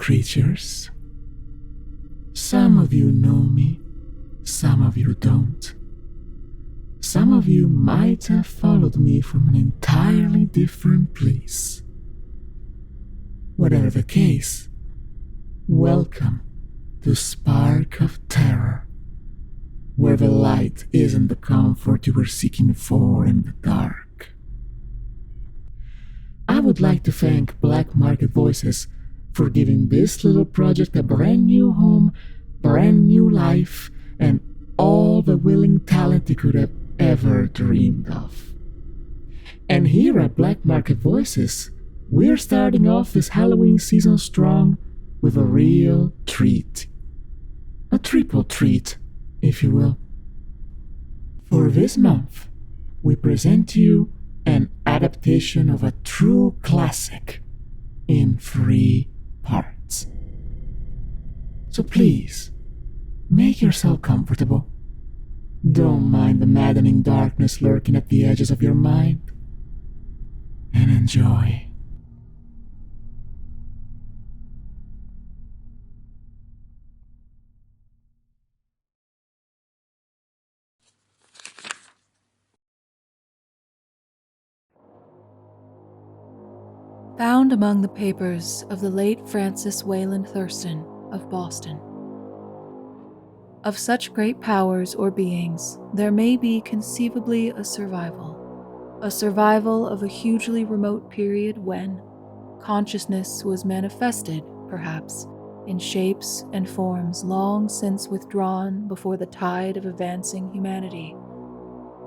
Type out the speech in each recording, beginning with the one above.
creatures. Some of you know me, some of you don't. Some of you might have followed me from an entirely different place. Whatever the case, welcome to Spark of Terror, where the light isn't the comfort you were seeking for in the dark. I would like to thank Black Market Voices for giving this little project a brand new home, brand new life, and all the willing talent you could have ever dreamed of. And here at Black Market Voices, we're starting off this Halloween season strong with a real treat. A triple treat, if you will. For this month, we present to you an adaptation of a true classic in 3 parts. So please, make yourself comfortable. Don't mind the maddening darkness lurking at the edges of your mind, and enjoy. Found among the papers of the late Francis Wayland Thurston of Boston. Of such great powers or beings, there may be conceivably a survival of a hugely remote period when consciousness was manifested, perhaps, in shapes and forms long since withdrawn before the tide of advancing humanity,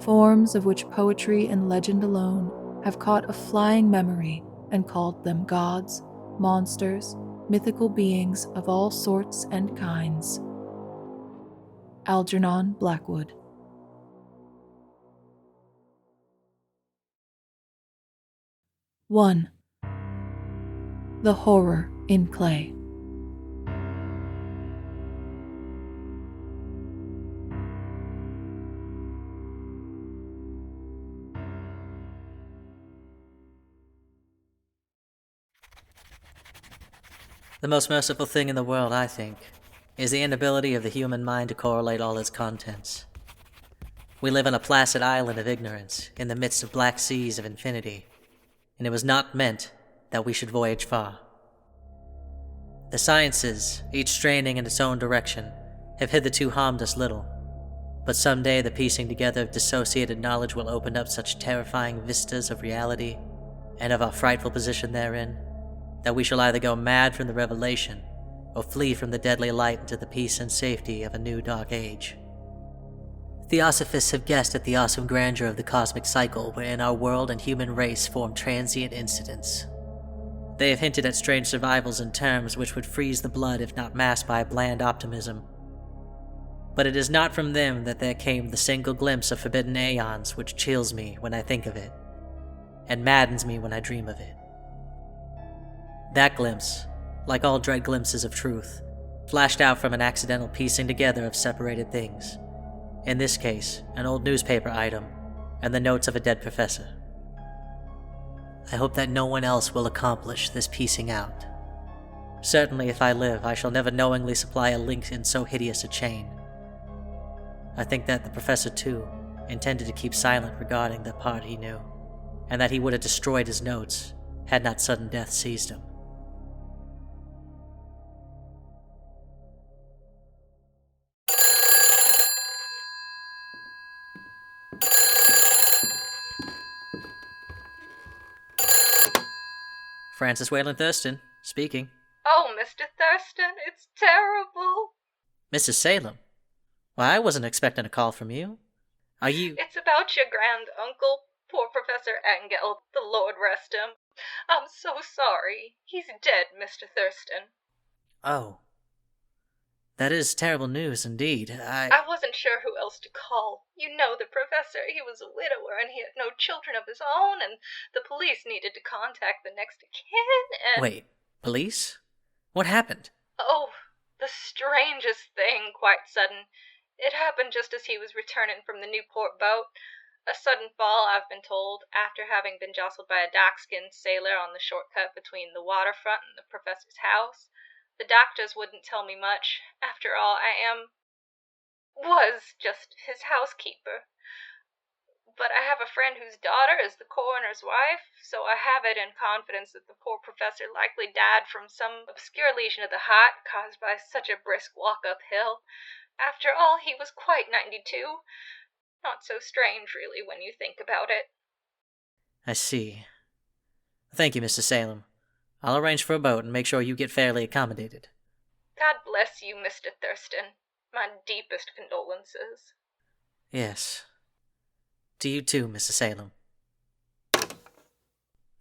forms of which poetry and legend alone have caught a flying memory and called them gods, monsters, mythical beings of all sorts and kinds. Algernon Blackwood. (1) The Horror in Clay. The most merciful thing in the world, I think, is the inability of the human mind to correlate all its contents. We live on a placid island of ignorance, in the midst of black seas of infinity, and it was not meant that we should voyage far. The sciences, each straining in its own direction, have hitherto harmed us little, but someday the piecing together of dissociated knowledge will open up such terrifying vistas of reality, and of our frightful position therein, that we shall either go mad from the revelation, or flee from the deadly light into the peace and safety of a new dark age. Theosophists have guessed at the awesome grandeur of the cosmic cycle wherein our world and human race form transient incidents. They have hinted at strange survivals in terms which would freeze the blood if not masked by a bland optimism. But it is not from them that there came the single glimpse of forbidden aeons which chills me when I think of it, and maddens me when I dream of it. That glimpse, like all dread glimpses of truth, flashed out from an accidental piecing together of separated things. In this case, an old newspaper item, and the notes of a dead professor. I hope that no one else will accomplish this piecing out. Certainly, if I live, I shall never knowingly supply a link in so hideous a chain. I think that the professor, too, intended to keep silent regarding the part he knew, and that he would have destroyed his notes had not sudden death seized him. Francis Wayland Thurston, speaking. Oh, Mr. Thurston, it's terrible. Mrs. Salemn? Why, I wasn't expecting a call from you. Are you... It's about your grand-uncle, poor Professor Angell, the Lord rest him. I'm so sorry. He's dead, Mr. Thurston. Oh. That is terrible news, indeed. I wasn't sure who else to call. You know the professor, he was a widower and he had no children of his own, and the police needed to contact the next of kin, and... Wait, police? What happened? Oh, the strangest thing, quite sudden. It happened just as he was returning from the Newport boat. A sudden fall, I've been told, after having been jostled by a dark-skinned sailor on the shortcut between the waterfront and the professor's house. The doctors wouldn't tell me much. After all, was just his housekeeper. But I have a friend whose daughter is the coroner's wife, so I have it in confidence that the poor professor likely died from some obscure lesion of the heart caused by such a brisk walk uphill. After all, he was quite 92. Not so strange, really, when you think about it. I see. Thank you, Mrs. Salemn. I'll arrange for a boat and make sure you get fairly accommodated. God bless you, Mr. Thurston. My deepest condolences. Yes. To you too, Mrs. Salemn.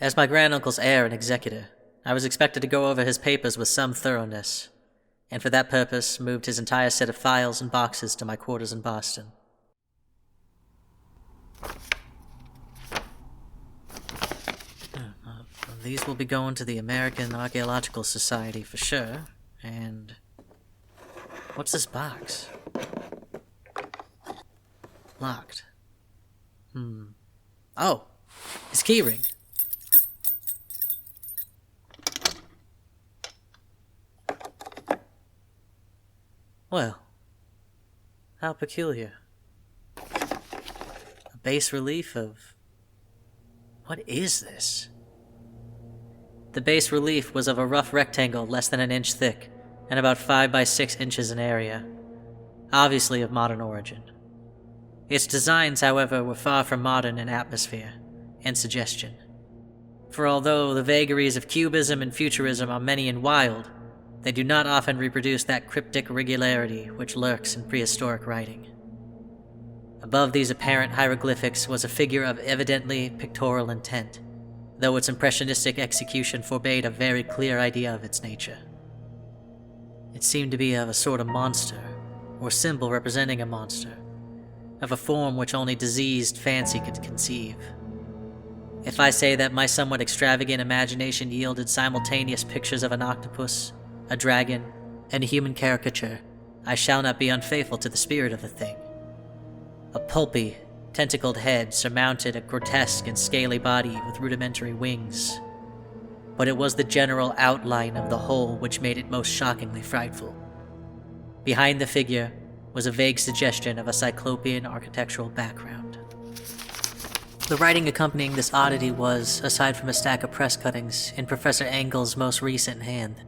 As my granduncle's heir and executor, I was expected to go over his papers with some thoroughness, and for that purpose moved his entire set of files and boxes to my quarters in Boston. These will be going to the American Archaeological Society for sure, and... what's this box? Locked. Oh, his keyring. Well, how peculiar. A bas relief of... what is this? The bas relief was of a rough rectangle less than an inch thick and about 5 by 6 inches in area, obviously of modern origin. Its designs, however, were far from modern in atmosphere and suggestion. For although the vagaries of cubism and futurism are many and wild, they do not often reproduce that cryptic regularity which lurks in prehistoric writing. Above these apparent hieroglyphics was a figure of evidently pictorial intent, though its impressionistic execution forbade a very clear idea of its nature. It seemed to be of a sort of monster, or symbol representing a monster, of a form which only diseased fancy could conceive. If I say that my somewhat extravagant imagination yielded simultaneous pictures of an octopus, a dragon, and a human caricature, I shall not be unfaithful to the spirit of the thing. A pulpy, tentacled head surmounted a grotesque and scaly body with rudimentary wings. But it was the general outline of the whole which made it most shockingly frightful. Behind the figure was a vague suggestion of a cyclopean architectural background. The writing accompanying this oddity was, aside from a stack of press cuttings, in Professor Angell's most recent hand,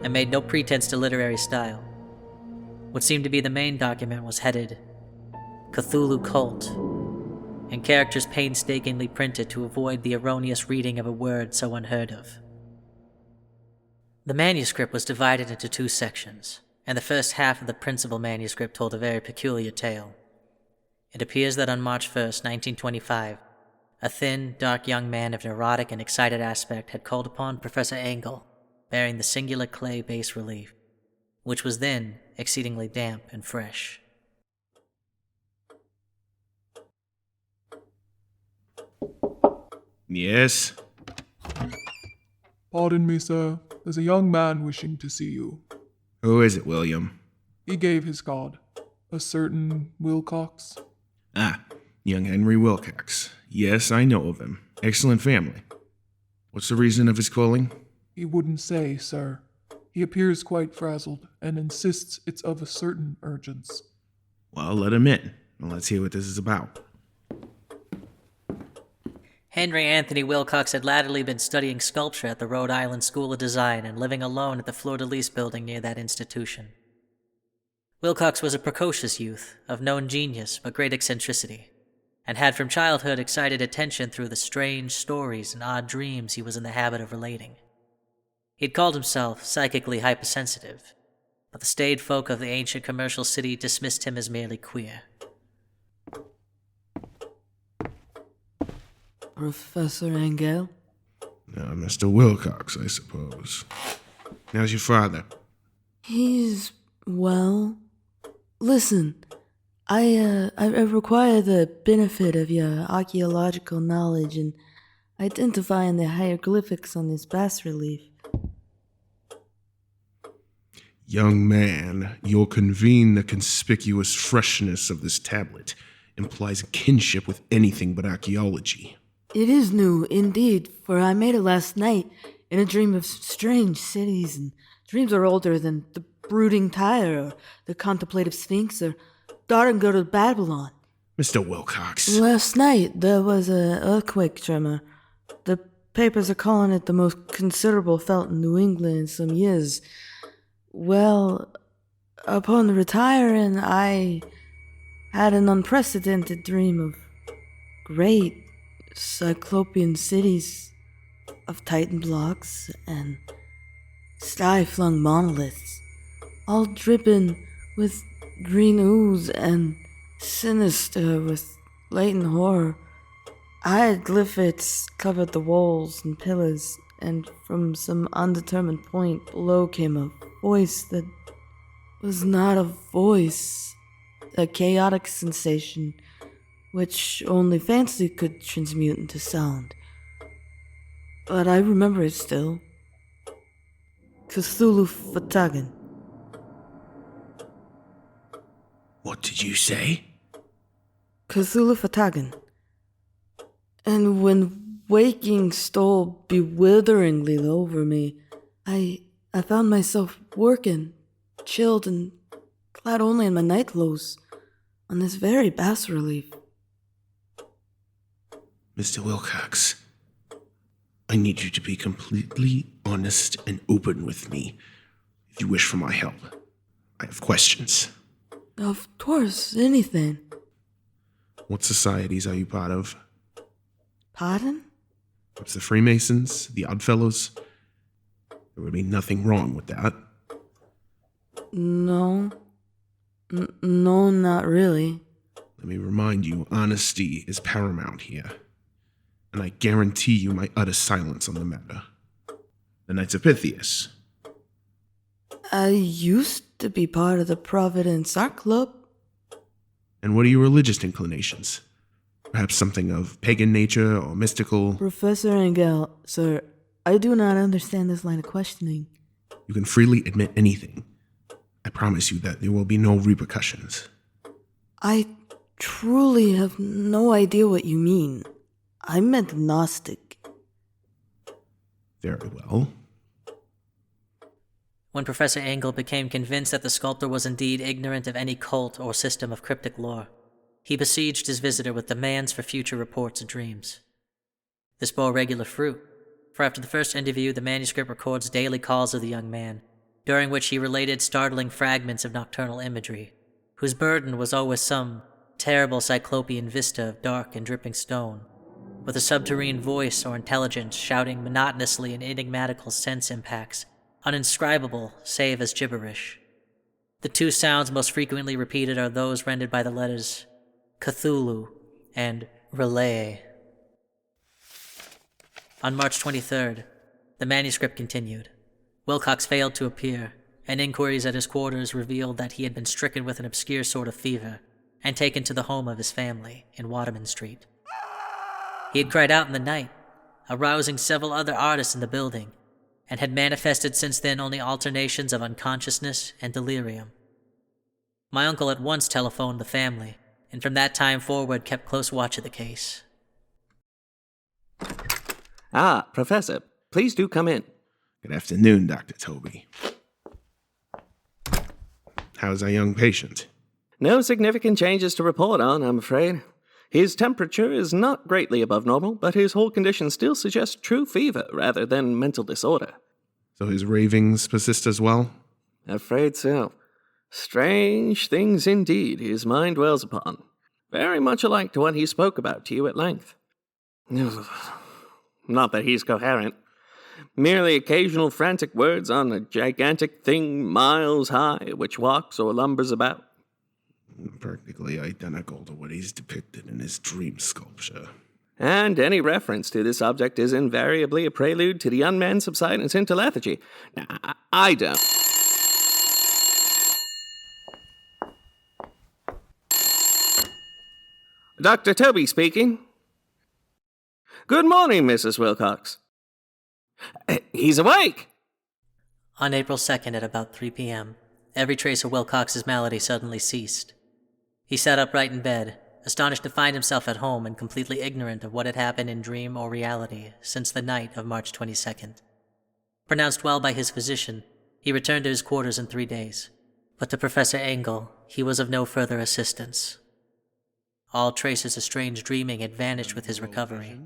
and made no pretense to literary style. What seemed to be the main document was headed Cthulhu Cult, and characters painstakingly printed to avoid the erroneous reading of a word so unheard of. The manuscript was divided into 2 sections, and the first half of the principal manuscript told a very peculiar tale. It appears that on March 1st, 1925, a thin, dark young man of neurotic and excited aspect had called upon Professor Angell, bearing the singular clay bas relief, which was then exceedingly damp and fresh. Yes? Pardon me, sir. There's a young man wishing to see you. Who is it, William? He gave his card. A certain Wilcox. Ah, young Henry Wilcox. Yes, I know of him. Excellent family. What's the reason of his calling? He wouldn't say, sir. He appears quite frazzled and insists it's of a certain urgence. Well, let him in, and let's hear what this is about. Henry Anthony Wilcox had latterly been studying sculpture at the Rhode Island School of Design and living alone at the Fleur-de-Lis building near that institution. Wilcox was a precocious youth, of known genius but great eccentricity, and had from childhood excited attention through the strange stories and odd dreams he was in the habit of relating. He'd called himself psychically hypersensitive, but the staid folk of the ancient commercial city dismissed him as merely queer. Professor Angell? Mr. Wilcox, I suppose. How's your father? He's, well... Listen, I require the benefit of your archaeological knowledge in identifying the hieroglyphics on this bas-relief. Young man, your convene the conspicuous freshness of this tablet implies kinship with anything but archaeology. It is new, indeed, for I made it last night in a dream of strange cities and Dreams are older than the brooding Tyre or the contemplative Sphinx or Dardengut of Babylon. Mr. Wilcox. Last night, there was an earthquake tremor. The papers are calling it the most considerable felt in New England in some years. Well, upon retiring, I had an unprecedented dream of great cyclopean cities of Titan blocks and sky-flung monoliths, all dripping with green ooze and sinister with latent horror. Hieroglyphics covered the walls and pillars, and from some undetermined point below came a voice that was not a voice, a chaotic sensation which only fancy could transmute into sound. But I remember it still. Cthulhu Fatagan. What did you say? Cthulhu Fatagan. And when waking stole bewilderingly over me, I found myself working, chilled and clad only in my nightclothes, on this very bas-relief. Mr. Wilcox, I need you to be completely honest and open with me if you wish for my help. I have questions. Of course, anything. What societies are you part of? Pardon? Perhaps the Freemasons, the Oddfellows? There would be nothing wrong with that. No. No, not really. Let me remind you, honesty is paramount here. And I guarantee you my utter silence on the matter. The Knights of Pythias. I used to be part of the Providence Art Club. And what are your religious inclinations? Perhaps something of pagan nature or mystical? Professor Angell, sir, I do not understand this line of questioning. You can freely admit anything. I promise you that there will be no repercussions. I truly have no idea what you mean. I'm agnostic. Very well. When Professor Angell became convinced that the sculptor was indeed ignorant of any cult or system of cryptic lore, he besieged his visitor with demands for future reports and dreams. This bore regular fruit, for after the first interview, the manuscript records daily calls of the young man, during which he related startling fragments of nocturnal imagery, whose burden was always some terrible cyclopean vista of dark and dripping stone, with a subterranean voice or intelligence shouting monotonously in enigmatical sense impacts, uninscribable save as gibberish. The two sounds most frequently repeated are those rendered by the letters Cthulhu and Relay. On March 23rd, the manuscript continued. Wilcox failed to appear, and inquiries at his quarters revealed that he had been stricken with an obscure sort of fever and taken to the home of his family in Waterman Street. He had cried out in the night, arousing several other artists in the building, and had manifested since then only alternations of unconsciousness and delirium. My uncle at once telephoned the family, and from that time forward kept close watch of the case. Ah, Professor, please do come in. Good afternoon, Dr. Tobey. How's our young patient? No significant changes to report on, I'm afraid. His temperature is not greatly above normal, but his whole condition still suggests true fever rather than mental disorder. So his ravings persist as well? Afraid so. Strange things indeed his mind dwells upon. Very much alike to what he spoke about to you at length. Not that he's coherent. Merely occasional frantic words on a gigantic thing miles high, which walks or lumbers about. Practically identical to what he's depicted in his dream sculpture. And any reference to this object is invariably a prelude to the unmanned subsidence into lethargy. Now, I don't... Dr. Tobey speaking. Good morning, Mrs. Wilcox. He's awake! On April 2nd at about 3 p.m., every trace of Wilcox's malady suddenly ceased. He sat upright in bed, astonished to find himself at home and completely ignorant of what had happened in dream or reality since the night of March 22nd. Pronounced well by his physician, He returned to his quarters in 3 days, but to Professor Angell, he was of no further assistance. All traces of strange dreaming had vanished with his recovery,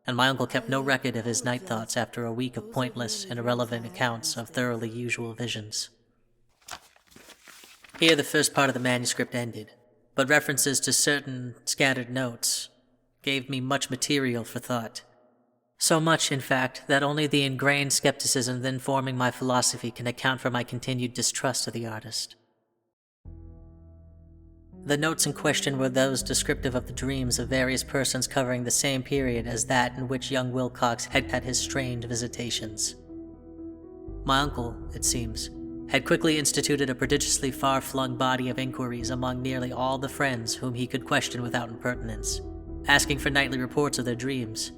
and my uncle kept no record of his night thoughts after a week of pointless and irrelevant accounts of thoroughly usual visions. Here the first part of the manuscript ended, but references to certain scattered notes gave me much material for thought. So much, in fact, that only the ingrained skepticism then forming my philosophy can account for my continued distrust of the artist. The notes in question were those descriptive of the dreams of various persons covering the same period as that in which young Wilcox had had his strange visitations. My uncle, it seems, had quickly instituted a prodigiously far-flung body of inquiries among nearly all the friends whom he could question without impertinence, asking for nightly reports of their dreams,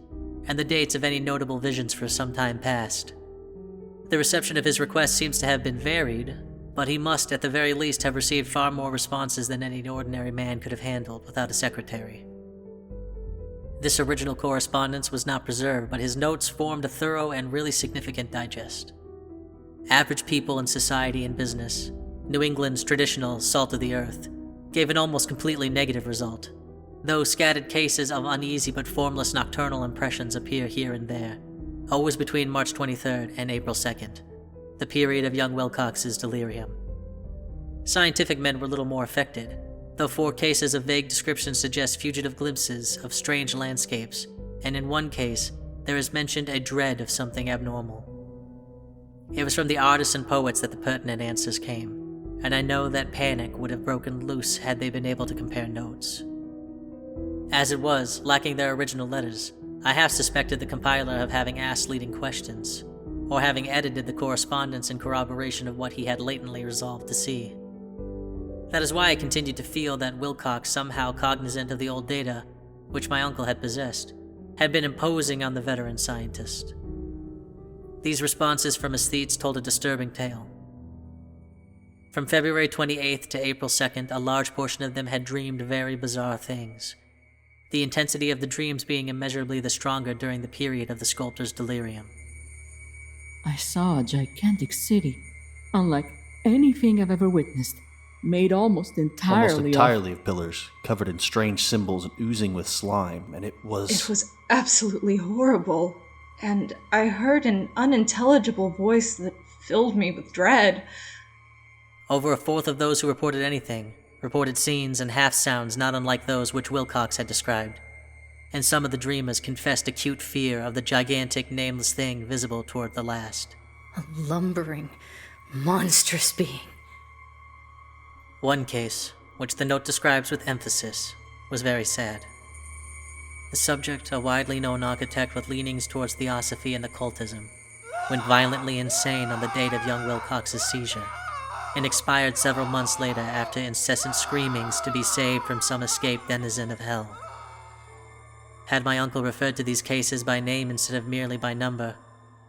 and the dates of any notable visions for some time past. The reception of his request seems to have been varied, but he must at the very least have received far more responses than any ordinary man could have handled without a secretary. This original correspondence was not preserved, but his notes formed a thorough and really significant digest. Average people in society and business, New England's traditional salt of the earth, gave an almost completely negative result, though scattered cases of uneasy but formless nocturnal impressions appear here and there, always between March 23rd and April 2nd, the period of young Wilcox's delirium. Scientific men were little more affected, though 4 cases of vague description suggest fugitive glimpses of strange landscapes, and in one case, there is mentioned a dread of something abnormal. It was from the artists and poets that the pertinent answers came, and I know that panic would have broken loose had they been able to compare notes. As it was, lacking their original letters, I half suspected the compiler of having asked leading questions, or having edited the correspondence in corroboration of what he had latently resolved to see. That is why I continued to feel that Wilcox, somehow cognizant of the old data, which my uncle had possessed, had been imposing on the veteran scientist. These responses from aesthetes told a disturbing tale. From February 28th to April 2nd, a large portion of them had dreamed very bizarre things, the intensity of the dreams being immeasurably the stronger during the period of the sculptor's delirium. I saw a gigantic city, unlike anything I've ever witnessed, made almost entirely of pillars, covered in strange symbols and oozing with slime, and it was absolutely horrible, and I heard an unintelligible voice that filled me with dread. Over a fourth of those who reported anything reported scenes and half-sounds not unlike those which Wilcox had described, and some of the dreamers confessed acute fear of the gigantic, nameless thing visible toward the last. A lumbering, monstrous being. One case, which the note describes with emphasis, was very sad. The subject, a widely known architect with leanings towards theosophy and occultism, went violently insane on the date of young Wilcox's seizure, and expired several months later after incessant screamings to be saved from some escaped denizen of hell. Had my uncle referred to these cases by name instead of merely by number,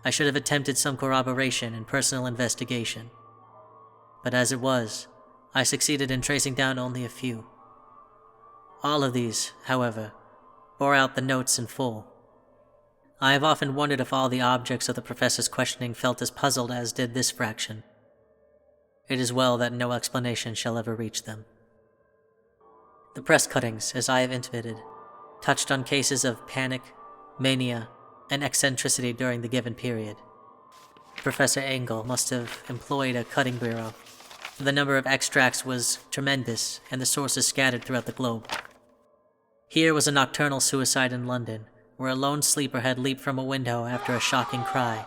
I should have attempted some corroboration and personal investigation. But as it was, I succeeded in tracing down only a few. All of these, however, bore out the notes in full. I have often wondered if all the objects of the professor's questioning felt as puzzled as did this fraction. It is well that no explanation shall ever reach them. The press cuttings, as I have intimated, touched on cases of panic, mania, and eccentricity during the given period. Professor Angell must have employed a cutting bureau. The number of extracts was tremendous, and the sources scattered throughout the globe. Here was a nocturnal suicide in London, where a lone sleeper had leaped from a window after a shocking cry.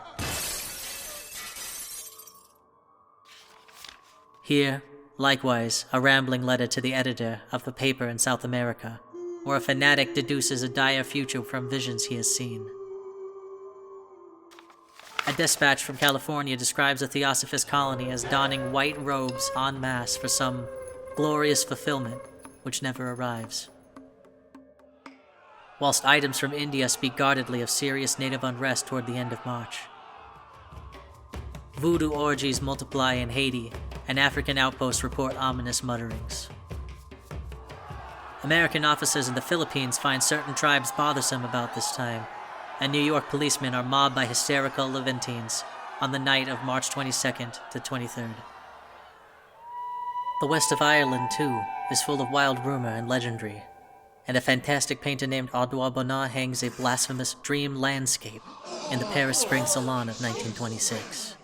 Here, likewise, a rambling letter to the editor of a paper in South America, where a fanatic deduces a dire future from visions he has seen. A dispatch from California describes a theosophist colony as donning white robes en masse for some glorious fulfillment which never arrives. Whilst items from India speak guardedly of serious native unrest toward the end of March. Voodoo orgies multiply in Haiti, and African outposts report ominous mutterings. American officers in the Philippines find certain tribes bothersome about this time, and New York policemen are mobbed by hysterical Levantines on the night of March 22nd to 23rd. The west of Ireland, too, is full of wild rumor and legendary, and a fantastic painter named Audouin Bonnat hangs a blasphemous dream landscape in the Paris Spring Salon of 1926.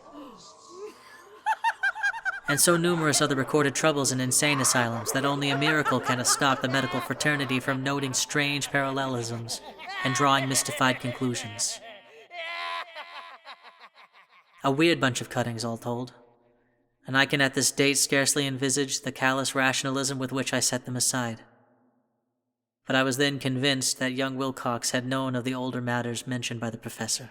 And so numerous are the recorded troubles in insane asylums that only a miracle can have stopped the medical fraternity from noting strange parallelisms and drawing mystified conclusions. A weird bunch of cuttings, all told, and I can at this date scarcely envisage the callous rationalism with which I set them aside. But I was then convinced that young Wilcox had known of the older matters mentioned by the professor.